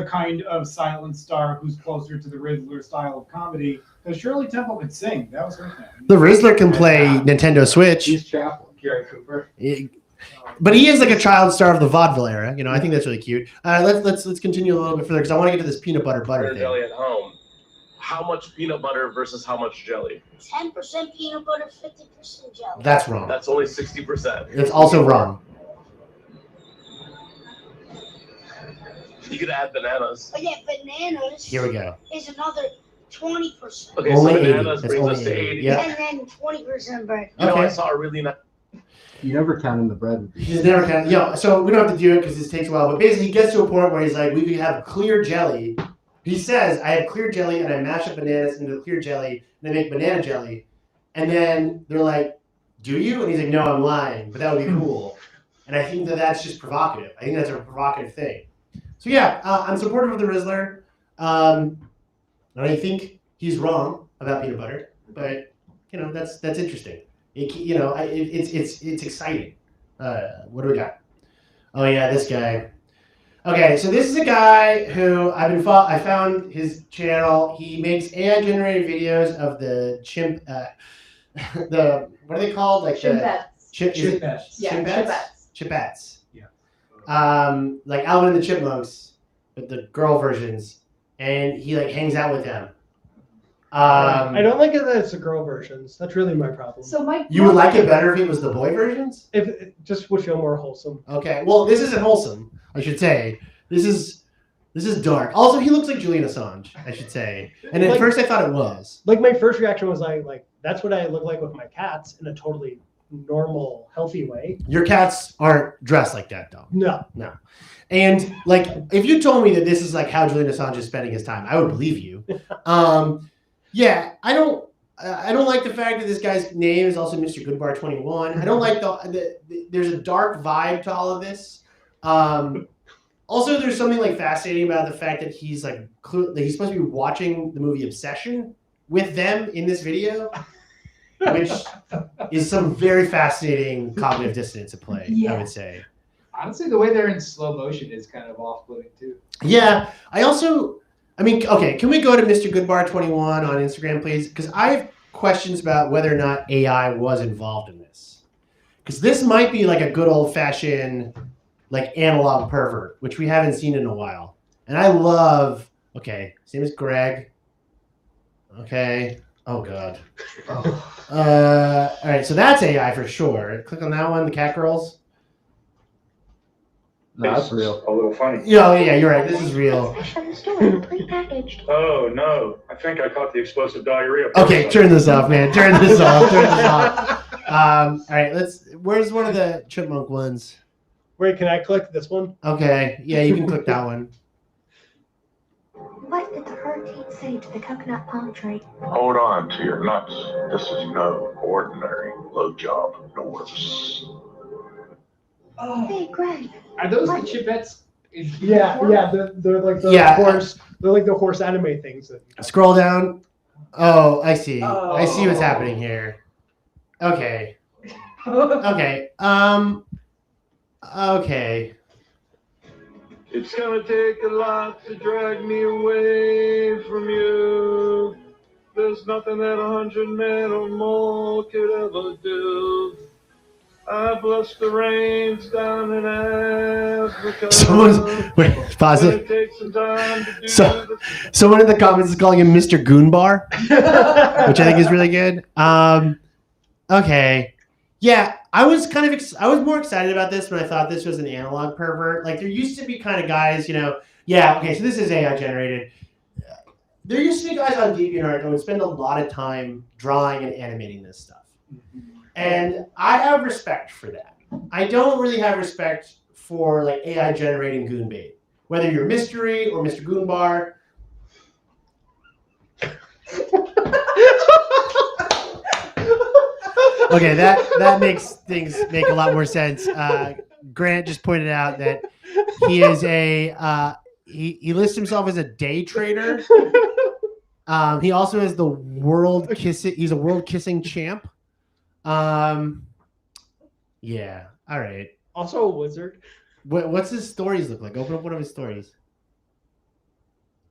kind of silent star who's closer to the Rizzler style of comedy. Because Shirley Temple could sing. That was her thing. The Rizzler can play Nintendo Switch. He's Chaplin. Gary Cooper. But he is like a child star of the vaudeville era. You know, I think that's really cute. Let's continue a little bit further because I want to get to this peanut butter Butter thing. jelly at home. How much peanut butter versus how much jelly? 10% peanut butter, 50% jelly. That's wrong. That's only 60%. It's also wrong. You could add bananas. Oh yeah, bananas. Here we go. Is another 20%. Okay, Only so 80. bananas That's brings us only to 80. 80. Yeah. And then 20% bread. You know, I Okay. saw a really nice. You never count in the bread with these. He's never kind of, so we don't have to do it because this takes a while. But basically, he gets to a point where he's like, we could have clear jelly. He says, I have clear jelly and I mash up bananas into the clear jelly and I make banana jelly. And then they're like, do you? And he's like, no, I'm lying, but that would be cool. And I think that that's just provocative. I think that's a provocative thing. So yeah, I'm supportive of the Rizzler. And I think he's wrong about peanut butter, but you know that's interesting. It's exciting. What do we got? Oh yeah, this guy. Okay, so this is a guy who I found his channel. He makes AI generated videos of the chimp. What are they called? Like Chimpettes. Chimpettes. Yeah, Chimpettes. Chimpettes. Yeah. Like Alvin and the Chipmunks, but the girl versions, and he like hangs out with them. I don't like it that it's the girl versions. That's really my problem. So my You would like it better if it was the boy versions? If it just would feel more wholesome. Okay. Well, this isn't wholesome, I should say. This is dark. Also, he looks like Julian Assange, I should say. And at first I thought it was. Like my first reaction was like that's what I look like with my cats in a totally normal, healthy way. Your cats aren't dressed like that, though. No. No. And like, if you told me that this is like how Julian Assange is spending his time, I would believe you. Yeah, I don't like the fact that this guy's name is also Mr. Goodbar 21. I don't like there's a dark vibe to all of this. Also, there's something like fascinating about the fact that he's like he's supposed to be watching the movie Obsession with them in this video, which is some very fascinating cognitive dissonance at play, I would say. Honestly, the way they're in slow motion is kind of off-putting too. Yeah, okay, can we go to Mr. Goodbar 21 on Instagram, please? Because I have questions about whether or not AI was involved in this. Because this might be like a good old-fashioned like analog pervert, which we haven't seen in a while. And I love, okay, his name is Greg. Okay. Oh, God. All right, so that's AI for sure. Click on that one, the cat girls. No, that's real. A little funny. Yeah, you're right. This is real. Oh no! I think I caught the explosive diarrhea. Okay, turn this off, man. Turn this off. All right, where's one of the chipmunk ones? Wait, can I click this one? Okay, yeah, you can click that one. What did the hurricane say to the coconut palm tree? Hold on to your nuts. This is no ordinary blowjob doors. Hey, Greg. Are those the chipettes? Yeah, they're like the Yeah. horse. They're like the horse anime things. That Scroll down. Oh, I see. I see what's happening here. Okay. Okay. Okay. It's gonna take a lot to drag me away from you. There's nothing that 100 men or more could ever do. I blush the rains down in Africa. Wait, pause Gonna it. take some time to do Someone in the comments is calling him Mr. Goonbar, which I think is really good. Okay. Yeah, I was more excited about this when I thought this was an analog pervert. Like there used to be kind of guys, yeah, okay, so this is AI generated. There used to be guys on DeviantArt that would spend a lot of time drawing and animating this stuff. And I have respect for that. I don't really have respect for like AI generating goon bait. Whether you're Mystery or Mr. Goonbar. Okay, that makes things make a lot more sense. Grant just pointed out that he is he lists himself as a day trader. He also is the world kissing. He's a world kissing champ. Yeah. All right. Also a wizard. What's his stories look like? Open up one of his stories.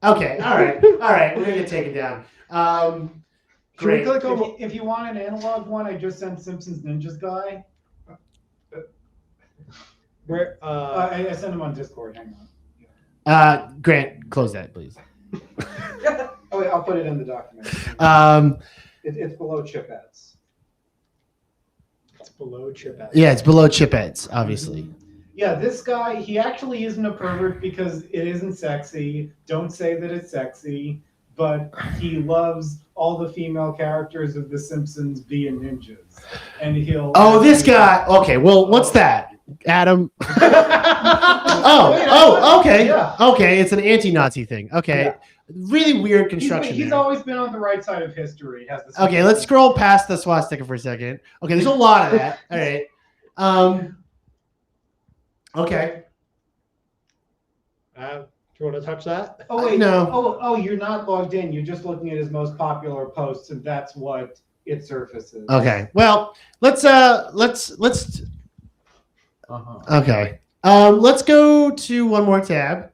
Okay. All right. All right. We're gonna take it down. Great. If you want an analog one, I just sent Simpsons Ninjas guy. Where? I sent him on Discord. Hang on. Grant, close that, please. Oh, wait, I'll put it in the document. It's below chipettes. It's below chipettes. Yeah, it's below chipettes, obviously. Yeah, this guy, he actually isn't a pervert because it isn't sexy. Don't say that it's sexy. But he loves all the female characters of The Simpsons being ninjas. And he'll... Oh, this guy. Okay, well, what's that? Adam? Okay. Yeah. Okay, it's an anti-Nazi thing. Okay. Yeah. Really weird construction. He's always been on the right side of history. Okay, let's scroll past the swastika for a second. Okay, there's a lot of that. All right. Okay. Do you want to touch that? Oh wait, no. Oh, you're not logged in. You're just looking at his most popular posts, and that's what it surfaces. Okay. Well, let's. Okay. Let's go to one more tab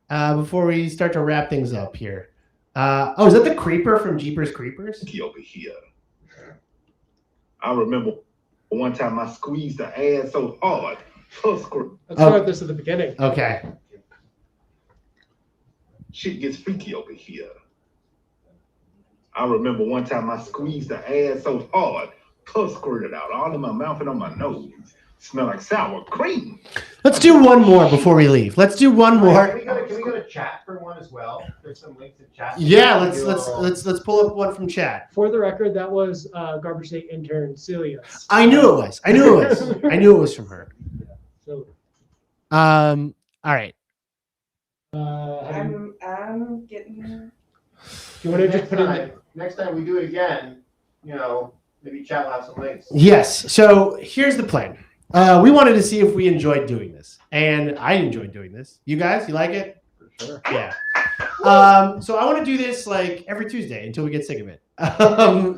before we start to wrap things up here. Is that the Creeper from Jeepers Creepers? over here. I remember one time I squeezed the ass so hard. Let's start this at the beginning. Okay. Shit gets freaky over here. I remember one time I squeezed the ass so hard, pus squirted out all in my mouth and on my nose. Smell like sour cream. Let's do one more before we leave. Let's do one more. Can we go to chat for one as well? There's some links in chat. Yeah, let's pull up one from chat. For the record, that was Garbage Day intern Celia. I knew it was. I knew it was from her. So, all right. I'm getting. Do you want to just put in? Next time we do it again, maybe chat will have some links. Yes. So here's the plan. We wanted to see if we enjoyed doing this, and I enjoyed doing this. You guys, you like it? For sure. Yeah. So I want to do this like every Tuesday until we get sick of it.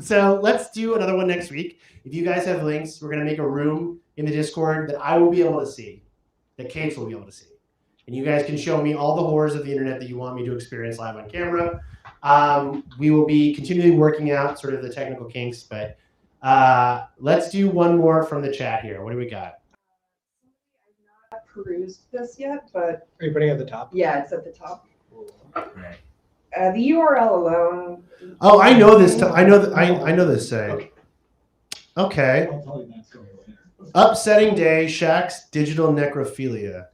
So let's do another one next week. If you guys have links, we're gonna make a room in the Discord that I will be able to see, that Cage will be able to see. And you guys can show me all the horrors of the internet that you want me to experience live on camera. We will be continually working out sort of the technical kinks, but let's do one more from the chat here. What do we got? I've not perused this yet, but Are you putting it at the top? yeah, it's at the top. Right. The URL alone. Oh, I know this. I know this site. Okay. Upsetting Day, Shaq's Digital Necrophilia.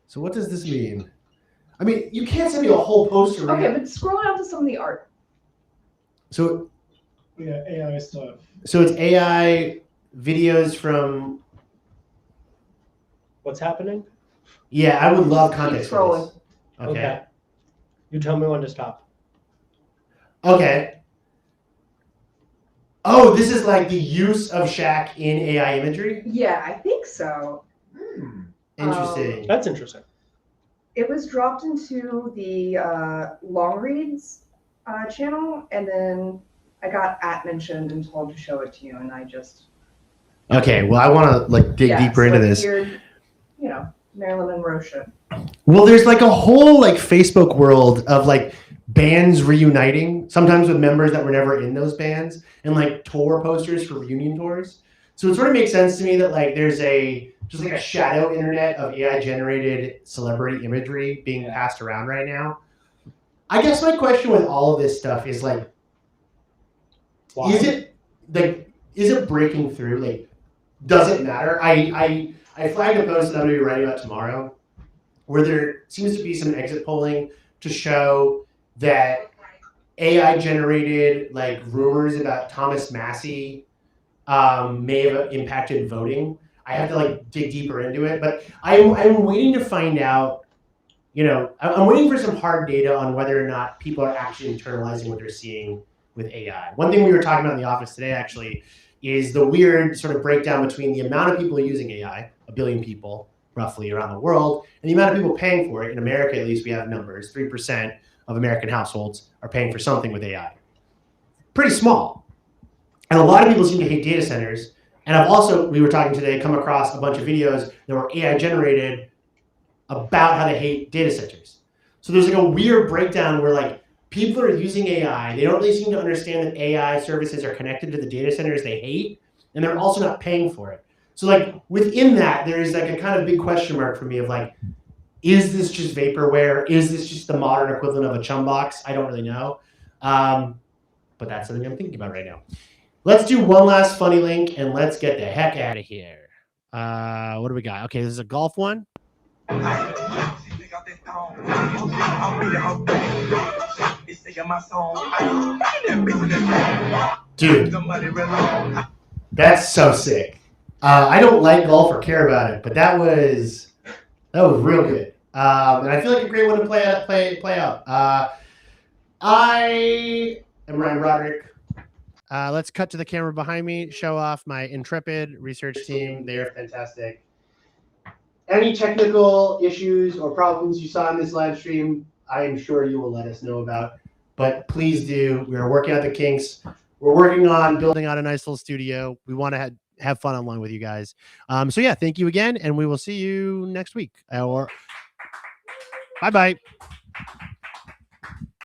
So what does this mean? I mean, you can't send me a whole poster. Right Okay, now. but scroll down to some of the art. So Yeah, AI stuff. So it's AI videos from. What's happening? Yeah, I would love Keep context for scrolling. this. Okay. You tell me when to stop. Okay. Oh, this is like the use of Shaq in AI imagery. Yeah, I think so. Interesting. That's interesting. It was dropped into the long reads channel, and then I got mentioned and told to show it to you, and I just Okay, well, I want to like dig deeper into this. Weird, you know, Marilyn Monroe shit. Well, there's like a whole like Facebook world of like bands reuniting, sometimes with members that were never in those bands, and like tour posters for reunion tours. So it sort of makes sense to me that like there's just like a shadow internet of AI generated celebrity imagery being passed around right now. I guess my question with all of this stuff is like, Why? is it breaking through? Like, does it matter? I flagged a post that I'm going to be writing about tomorrow, where there seems to be some exit polling to show that AI generated like rumors about Thomas Massey may have impacted voting. I have to like dig deeper into it, but I'm waiting to find out. You know, I'm waiting for some hard data on whether or not people are actually internalizing what they're seeing with AI. One thing we were talking about in the office today actually is the weird sort of breakdown between the amount of people using AI, 1 billion people roughly around the world, and the amount of people paying for it. In America, at least, we have numbers. 3% of American households are paying for something with AI. Pretty small. And a lot of people seem to hate data centers. And I've also, we were talking today, come across a bunch of videos that were AI generated about how they hate data centers. So there's like a weird breakdown where like people are using AI. They don't really seem to understand that AI services are connected to the data centers they hate, and they're also not paying for it. So like within that, there's like a kind of big question mark for me of like, is this just vaporware? Is this just the modern equivalent of a chum box? I don't really know. But that's something I'm thinking about right now. Let's do one last funny link and let's get the heck out of here. What do we got? Okay, this is a golf one. Dude, that's so sick. I don't like golf or care about it, but that was real good. And I feel like a great one to play out. I am Ryan Roderick. Let's cut to the camera behind me, show off my intrepid research team. They are fantastic. Any technical issues or problems you saw in this live stream, I am sure you will let us know about. But please do. We are working out the kinks. We're working on building out a nice little studio. We want to have fun along with you guys. So yeah, thank you again, and we will see you next week. Bye-bye.